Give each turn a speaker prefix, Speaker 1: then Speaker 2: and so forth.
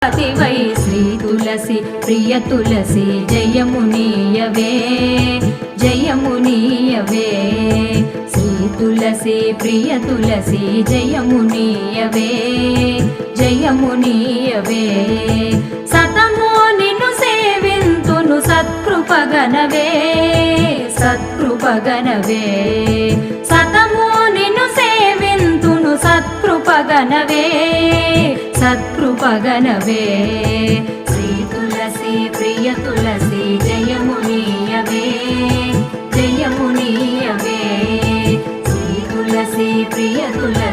Speaker 1: why Shri తులసి ప్రియ తులసి జయమునీయవే జయమునీయవే శ్రీ తులసి ప్రియ తులసి జయమునీయవే జయమునీయవే సతమో నిన్ను సేవింతును సత్కృపగనవే సత్కృపగనవే సతమో నిన్ను సేవింతును సత్కృపగనవే సత్కృపగనవే శ్రీ తులసి ప్రియ తులసి జయమునీయవే జయమునీయవే శ్రీ తులసి ప్రియ తులసి